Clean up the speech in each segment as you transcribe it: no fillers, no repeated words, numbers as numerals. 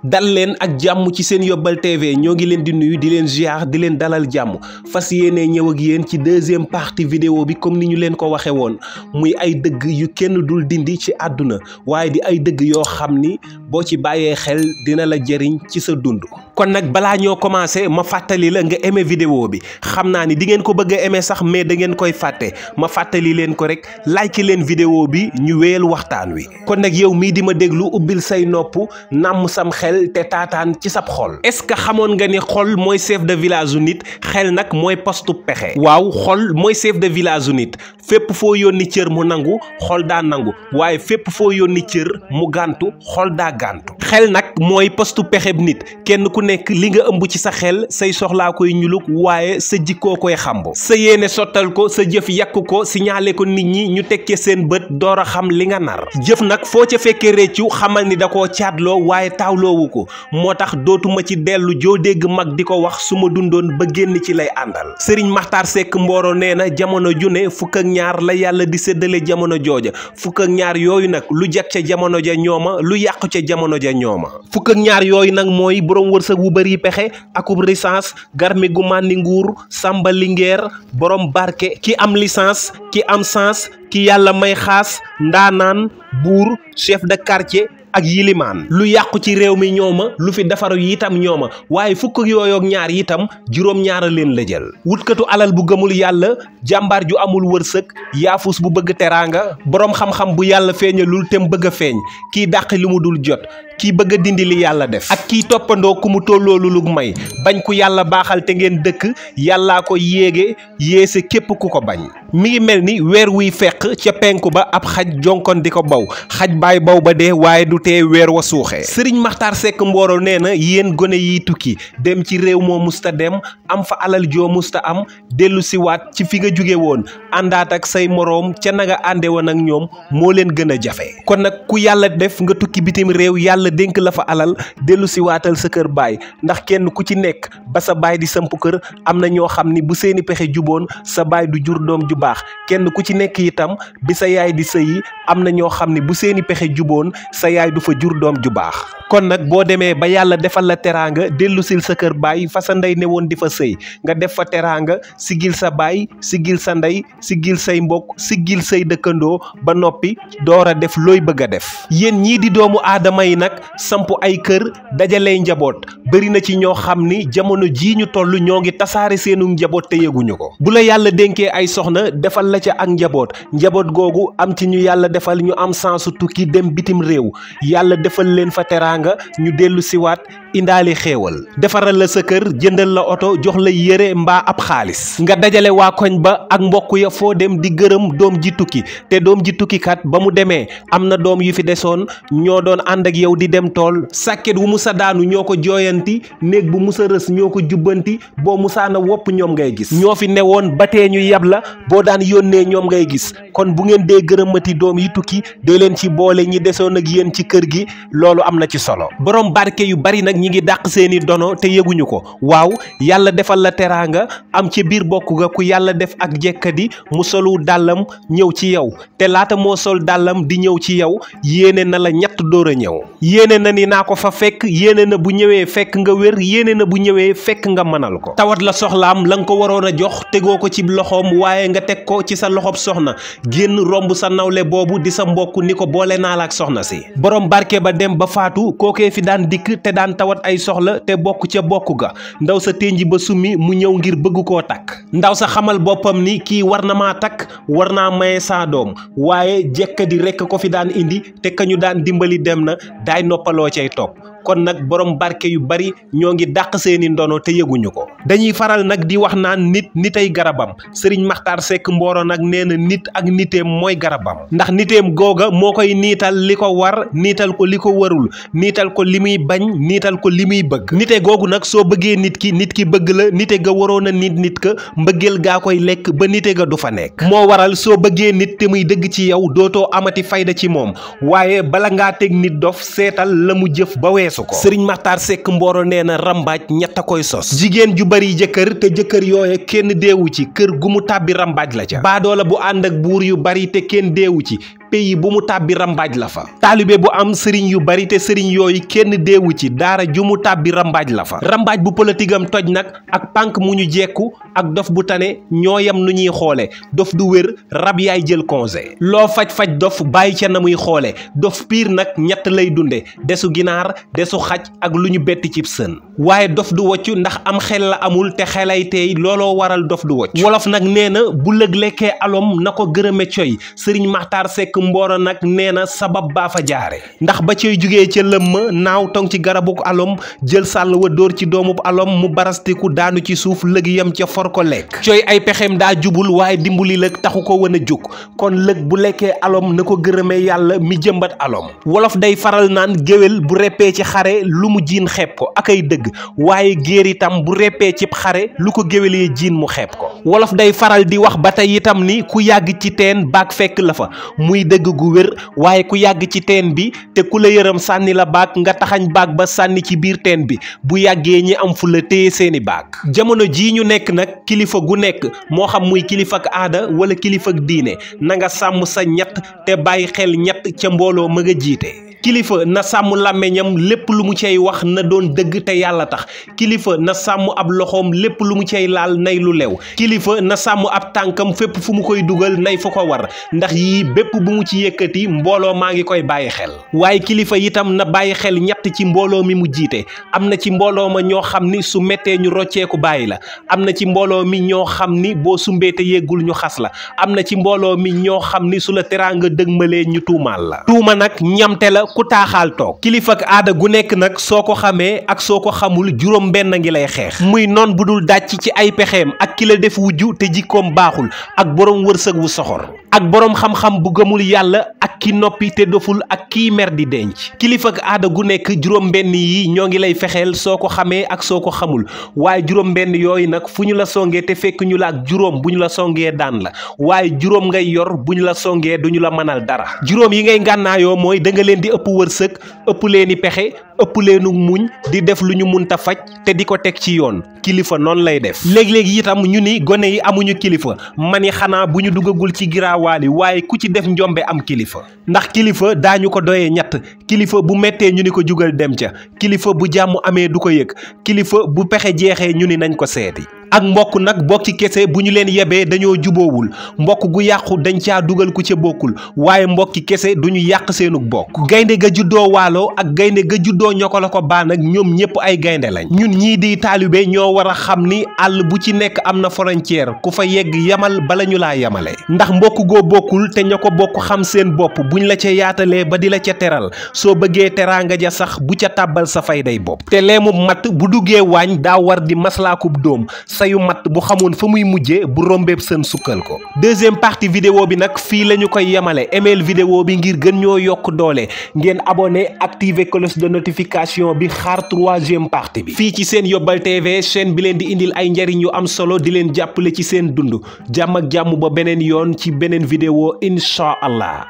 dal leen ak jàmm ci seen Yóbbal TV ñoo ngi leen di nuyu di leen ziar di leen dalal jàmm fas yéene ñëw ak yéen ci deuxième partie vidéo bi comme ni ñu leen ko waxe woon muy ay dëgg yu kenn dul dindi ci àdduna waaye di ay dëgg yoo xam ni boo ci bàyyee xel dina la jëriñ ci sa dund. kon nag balaa ñoo commencé ma fàttali la nga aimé vidéo bi xam naa ni di ngeen ko bëgg a aimé sax mais da ngeen koy fàtte ma fàttali leen ko rek like leen vidéo bi ñu wéyal waxtaan wi. kon nag yow mii di ma déglu ubbil say nopp nàmm sam xel te taataan ci sab xol. est-ce que xamoon nga ni xol mooy chef de village u nit xel nag mooy postu pexe. waaw xol mooy chef de village u nit fépp foo yónni cër mu nangu xol daa nangu waaye fépp foo yónni cër mu gàntu xol daa gàntu. xel nag mooy postu pexeb nit kenn ku nekk li nga ëmb ci sa xel say soxlaa koy ñuluk waaye sa jikkoo koy xambo sa yéene sottal ko sa jëf yàq ko signalé ko nit ñi ñu tekkee seen bët door a xam li nga nar. jëf nag foo ca fekkee réccu xamal ni da koo caatloo waaye taawloowu ko moo tax dootuma ci dellu joo dégg mag di ko wax su ma dundoon ba génn ci lay àndal. Sëriñ Maxtaar Sekk Mboro nee na jamono ju ne fukk ak ñaar la yàlla di séddale jamono jooja fukk ak ñaar yooyu nag lu jag ca jamono ja ñooma lu yàqu ca jamono ja ñooma. fukk ak ñaar yooyu nag mooy borom wërsëg wu bari pexe akub licence garmi gu màndi nguur sàmba lingeer borom barke ki am licence ki am sens ki yàlla may xaas ndaanaan buur chef de quartier ak yilimaan. lu yàqu ci réew mi ñooma lu fi defaru itam ñooma waaye fukk yooyu ak ñaar itam juróom-ñaara leen la jël. wutkatu alal bu gëmul yàlla jàmbaar ju amul wërsëg yaafus bu bëgg teraanga borom xam-xam bu yàlla feeñalul te mu bëgg a feeñ kii dàq li mu dul jot kii bëgg a dindi li yàlla def ak kii toppandoo ku mu tolloolu lu may bañ ku yàlla baaxal te ngeen dëkk yàllaa ko yéege yéese képp ku ko bañ. mi ngi mel ni weer wuy fekk ca penku ba ab xaj jonkon di ko baw xaj baay baw ba dee waaye du tee weer wa suuxee. Sëriñ Maxtaar Sekk Mboro nee na yéen gone yi tukki dem ci réew moo musta dem am fa alal joo musta am dellu siwaat ci fi nga jóge woon àndaat ak say moroom ca na nga ànde woon ak ñoom moo leen gën a jafe. kon nag ku yàlla def nga tukki bitim réew yàlla dénk la fa alal dellu siwaatal sa kër baay ndax kenn ku ci nekk ba sa baay di samp kër am na ñoo xam ni bu seeni pexe juboon sa baay du jur doom ju baax kenn ku ci nekk itam bi sa yaay di sëyi am na ñoo xam ni bu seeni pexe juboon sa yaay du fa jur doom ju baax. kon nag boo demee ba yàlla defal la teraanga dellu sil sa kër baay fa sa ndey ne woon di fa sëy nga def fa teraanga siggil sa baay siggil sa ndey siggil say mbokk siggil say dëkkandoo ba noppi door a def looy bëgg a def. yéen ñii di doomu aadama yi nag samp ay kër dajaley njaboot bëri na ci ñoo xam ni jamono jii ñu toll ñoo ngi tasaare seenu njaboot te yëguñu ko. bu la yàlla dénkee ay soxna defal la ca ak njaboot googu am ci ñu yàlla defal ñu am sansu tukki dem bitim réew yàlla defal leen fa teraanga ñu dellu siwaat indaale xéewal defaral la sa kër jëndal la oto jox la yére mbaa ab xaalis nga dajale waa koñ ba ak mbokk ya foo dem di gërëm doom ji tukki te doom ji tukkikat ba mu demee am na doom yu fi desoon ñoo doon ànd ak yow di dem tool sàkket wu musa daanu ñoo ko jooyanti néeg bu musa rës ñoo ko jubbanti boo musaana wopp ñoom ngay gis ñoo fi newoon ba tee ñu yab la boo daan yónnee ñoom ngay gis kon bu ngeen dee gërëmati doom yi tukki dee leen ci boole ñi desoon ak yéen ci kër gi loolu am na ci solo. borom barke yu bari nag ñi ngi dàq seeni dono te yëguñu ko waaw yàlla defal la teraanga am ci biir bokk ga ku yàlla def ak jekkadi mu solu dàllam ñëw ci yow te laata moo sol dàllam di ñëw ci yow yéene na la ñett door a ñëw yéene na ni naa ko fa fekk yéene na bu ñëwee fekk nga wér yéene na bu ñëwee fekk nga mënal ko. tawat la soxlaam la nga ko waroon a jox tegoo ko ci loxoom waaye nga teg ko ci sa loxob soxna génn romb sa nawle boobu di sa mbokk ni ko boole naa la ak soxna si borom barke ba dem ba faatu kookee fi daan dikk te daan tawat ay soxla te bokk ca bokk ga ndaw sa ténji ba summi mu ñëw ngir bëgg koo takk ndaw sa xamal boppam ni kii war na maa takk war naa maye saa doom waaye jekkadi rekk ko fi daan indi te kañu daan dimbali dem na daay noppaloo cay topp. kon nag borom barke yu bari ñoo ngi dàq seeni ndono te yëguñu ko. dañuy faral nag di wax naan nitay garabam Sëriñ Maxtaar Sekk Mboro nag nee na nit ak niteem mooy garabam ndax niteem googa moo koy niital li ko war niital ko li ko warul niital ko li muy bañ niital ko li muy bëgg. nite googu nag soo bëggee nit ki bëgg la nite ga waroon a nit ka mbëggeel gaa koy lekk ba nite ga du fa nekk. moo waral soo bëggee nit te muy dëgg ci yow dootoo amati fayda ci moom waaye bala ngaa teg nit dof seetal la mu jëf ba weesu ko. Sëriñ Maxtaar Sekk Mboro nee na rambaaj ñett a koy sos. jigéen ju bari jëkkër te jëkkër yooye kenn deewu ci kër gu mu tàbbi rambaaj la ca. baadoola bu ànd ak buur yu bari te kenn deewu ci pays bu mu tàbbi rambaaj la fa taalibe bu am sëriñ yu bari te sëriñ yooyu kenn deewu ci daara ju mu tàbbi rambaaj la fa rambaaj bu politique am toj nag ak pànk mu ñu jekku ak dof bu tane ñooyam nu ñuy xoole dof du wér rab yaay jël congé loo faj-faj dof bàyyi ca na muy xoole dof piir nag ñett lay dunde desu ginaar desu xaj ak lu ñu betti cib sën waaye dof du wocc ndax am xel la amul te xelay teey looloo waral dof du wocc wolof nag nee na bu lëg lekkee alom na ko gërëme coy sëriñ Maxtaar Sekk Mbooro nag nee na sabab baa fa jaare ndax ba coy jugee ca lëmma naaw tong ci garabuk alom jël sàll wa dóor ci doomub alom mu barastiku daanu ci suuf lëg yam ca for ko lekk coy ay pexem daa jubul waaye dimbali lëg taxu ko wën a jug kon lëg bu lekkee alom na ko gërëme yàlla mi jëmbat alom wolof day faral naan géwél bu reppee ci xare lu mu jiin xeeb ko ak ay dëgg waaye géer itam bu reppee cib xare lu ko géwélee jiin mu xeeb ko wolof day faral di wax ba tey itam ni ku yàgg ci teen baag fekk la fa muy dëgg gu wér waaye ku yàgg ci teen bi te ku la yërëm sànni la baag nga taxañ baag ba sànni ci biir teen bi bu yàggee ñi am fu la téye seeni baag jamono jii ñu nekk nag kilifa gu nekk moo xam muy kilifa ak aada wala kilifa ak diine na nga sàmm sa ñett te bàyyi xel ñett ca mbooloo ma nga jiite kilifa na sàmm làmmeñam lépp lu mu cay wax na doon dëgg te yàlla tax kilifa na sàmm ab loxoom lépp lu mu cay laal nay lu lew kilifa na sàmm ab tànkam fépp fu mu koy dugal nay fu ko war ndax yii bépp bu mu ci yëkkati mbooloo maa ngi koy bàyyi xel waaye kilifa itam na bàyyi xel ñett ci mbooloo mi mu jiite am na ci mbooloo ma ñoo xam ni su mettee ñu rocceeku bàyyi la am na ci mbooloo mi ñoo xam ni boo sumbee te yeggul ñu xas la am na ci mbooloo mi ñoo xam ni su la teraanga dëgmalee ñu tuumaal la tuuma nag ñamte la ku taaxaal toog kilifa ak aada gu nekk nag soo ko xamee ak soo ko xamul juróom benn ngi lay xeex muy noon bu dul dàcc ci ay pexeem ak ki la def wujju te jikkoom baaxul ak boroom wërsëg wu soxor ak boroom xam-xam bu gëmul yàlla ak ki noppi te doful ak kiy mer di denc kilifa ak aada gu nekk juróom benn yi ñoo ngi lay fexeel soo ko xamee ak soo ko xamul waaye juróom benn yooyu nag fu ñu la songee te fekk ñu la ak juróom bu ñu la songee daan la waaye juróom ngay yor bu ñu la songee duñu la mënal dara juróom yi ngay ngànnaayoo mooy da nga leen di ëpp wërsëg ëpp leeni pexe ëpp leenu muñ di def lu ñu munta faj te di ko teg ci yoon kilifa noonu lay def léeg-léeg itam ñu ni gone yi amuñu kilifa mani xanaa bu ñu duggagul ci giraawaali waaye ku ci def njombe am kilifa ndax kilifa daañu ko doyee ñett kilifa bu mettee ñu ni ko jugal dem ca kilifa bu jàmm amee du ko yëg kilifa bu pexe jeexee ñu ni nañ ko seeti ak mbokk nag bokki kese bu ñu leen yebee dañoo juboowul mbokk gu yàqu dañ caa dugal ku ca bokkul waaye mbokki kese duñu yàq seenug bokk gaynde ga juddoo waalo ak gaynde ga juddoo ñoko la ko baan ak ñoom ñépp ay gaynde lañ ñun ñii di taalibe ñoo war a xam ni àll bu ci nekk am na frontière ku fa yegg yamal bala ñu laa yamale ndax mbokk goo bokkul te ña ko bokk xam seen bopp buñ la ca yaatalee ba di la ca teral soo bëggee teraanga ja sax bu ca tàbbal sa fayday bopp te leemu matt bu duggee waañ daa war di maslaakub dóom sayu matt bu xamoon fa muy mujjee bu rombeeb seen sukkal ko deuxième partie vidéo bi nag fii la ñu koy yemale email vidéo bi ngir gën ñoo yokk doole ngeen abonné activer cloche de notification bi xaar troisième partie bi fii ci seen Yóbbal TV chaîne bi leen di indil ay njariñ yu am solo di leen jàppale ci seen dund jàmm ak jàmm ba beneen yoon ci beneen vidéo incha allah.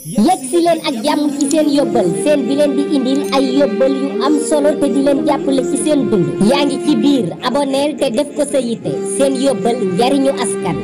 yegg si leen ak jàmm ci seen yóbbal seen bi leen di indil ay yóbbal yu am solo te di leen jàppale ci seen dund yaa ngi ci biir abonneel te def ko sa yitte seen yóbbal njariñu askan